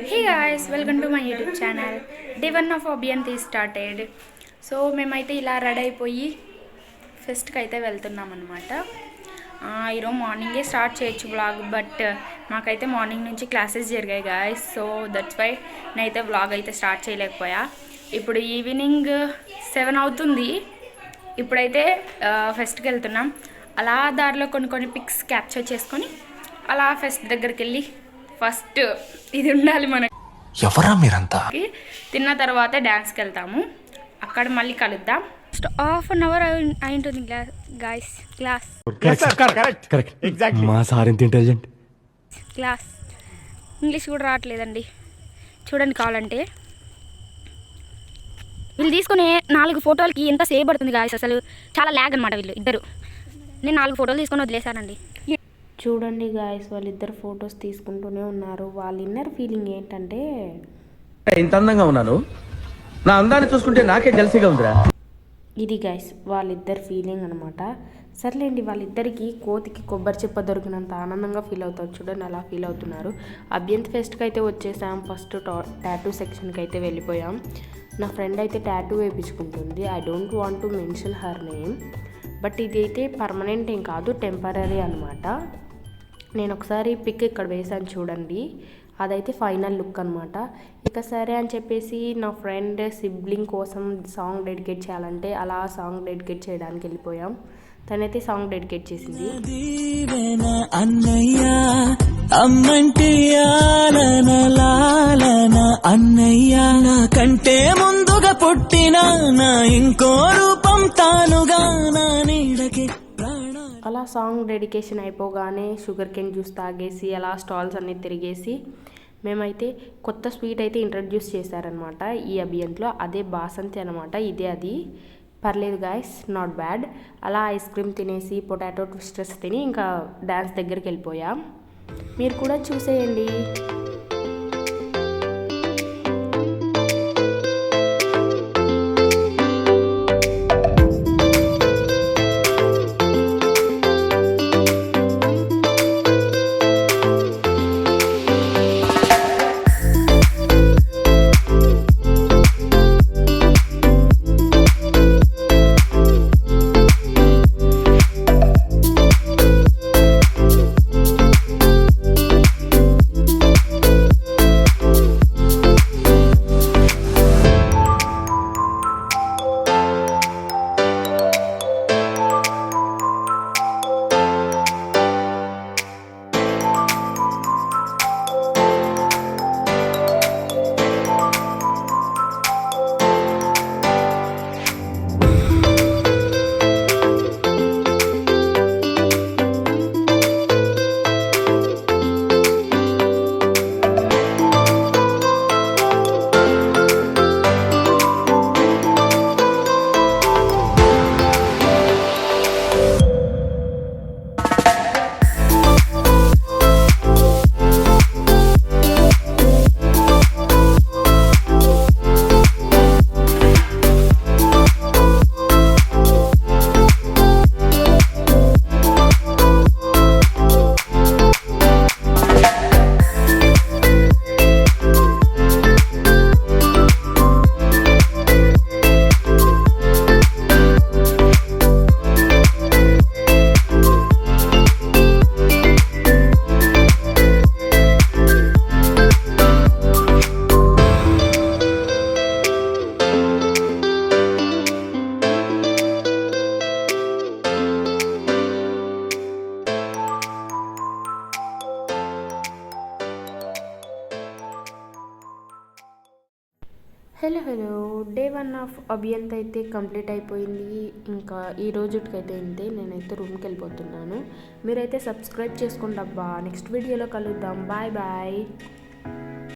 Hey guys, welcome to my YouTube channel. Day 1 of Abhyanth is started. So మేమైతే ఇలా ready అయిపోయి ఫెస్ట్కి అయితే వెళ్తున్నాం అనమాట. ఈరోజు మార్నింగే స్టార్ట్ చేయొచ్చు వ్లాగ్, బట్ మాకైతే మార్నింగ్ నుంచి క్లాసెస్ జరిగాయి గాయస్. సో దట్స్ వై నేనైతే వ్లాగ్ అయితే స్టార్ట్ చేయలేకపోయా. ఇప్పుడు ఈవినింగ్ 7 అవుతుంది. ఇప్పుడైతే ఫెస్ట్కి వెళ్తున్నాం. అలా దారిలో కొన్ని పిక్స్ క్యాప్చర్ చేసుకొని అలా ఫెస్ట్ దగ్గరికి వెళ్ళి ఫస్ట్ ఇది ఉండాలి మనకి. ఎవరా మీరంతా? తిన్న తర్వాత డ్యాన్స్కి వెళ్తాము. అక్కడ మళ్ళీ కలుద్దాం. హాఫ్ అన్ అవర్ అయి ఉంటుంది గాయస్. క్లాస్ మా సార్ ఎంత ఇంటెలిజెంట్. క్లాస్ ఇంగ్లీష్ కూడా రావట్లేదండి, చూడండి కావాలంటే. వీళ్ళు తీసుకునే 4 ఫోటోలకి ఎంత సేవ్ పడుతుంది గాయస్. అసలు చాలా ల్యాగ్ అనమాట వీళ్ళు ఇద్దరు. నేను 4 ఫోటోలు తీసుకొని వదిలేశానండి. చూడండి గాయస్, వాళ్ళిద్దరు ఫొటోస్ తీసుకుంటూనే ఉన్నారు. వాళ్ళ ఇన్నర్ ఫీలింగ్ ఏంటంటే, ఇంత అందంగా ఉన్నాను, నా అందాన్ని చూసుకుంటే నాకే జెల్సీగా ఉందిరా. ఇది గాయస్ వాళ్ళిద్దరు ఫీలింగ్ అనమాట. సర్లేండి, వాళ్ళిద్దరికి కోతికి కొబ్బరి చెప్ప దొరికినంత ఆనందంగా ఫీల్ అవుతారు. చూడండి అలా ఫీల్ అవుతున్నారు. అభ్యంత్ ఫెస్ట్కి అయితే వచ్చేసాం. ఫస్ట్ టాటూ సెక్షన్కి అయితే వెళ్ళిపోయాం. నా ఫ్రెండ్ అయితే టాటూ వేయించుకుంటుంది. I don't want to mention her name, but ఇది అయితే పర్మనెంట్ ఏం కాదు, టెంపరీ అనమాట. నేను ఒకసారి పిక్ ఇక్కడ వేసాను చూడండి, అదైతే ఫైనల్ లుక్ అనమాట. ఇక సరే అని చెప్పేసి నా ఫ్రెండ్ సిబ్లింగ్ కోసం సాంగ్ డెడికేట్ చేయాలంటే అలా సాంగ్ డెడికేట్ చేయడానికి వెళ్ళిపోయాం. తనైతే సాంగ్ డెడికేట్ చేసింది. కంటే ముందుగా పుట్టిన నా ఇంకో రూపం తానుగా నా నీడకి. అలా సాంగ్ డెడికేషన్ అయిపోగానే షుగర్ కేన్ జ్యూస్ తాగేసి అలా స్టాల్స్ అన్నీ తిరిగేసి మేమైతే కొత్త స్వీట్ అయితే ఇంట్రడ్యూస్ చేశారనమాట ఈ అభియంత్లో. అదే బాసంతి అనమాట. ఇదే అది, పర్లేదు గాయస్, నాట్ బ్యాడ్. అలా ఐస్ క్రీమ్ తినేసి పొటాటో ట్విస్టర్స్ తిని ఇంకా డ్యాన్స్ దగ్గరికి వెళ్ళిపోయాం. మీరు కూడా చూసేయండి. హలో డే 1 ఆఫ్ అభియంత్ అయితే కంప్లీట్ అయిపోయింది. ఇంకా ఈ రోజుకైతే ఇంతే. నేనైతే రూమ్కి వెళ్ళిపోతున్నాను. మీరైతే సబ్స్క్రైబ్ చేసుకోండి అబ్బా. నెక్స్ట్ వీడియోలో కలుద్దాం. Bye bye.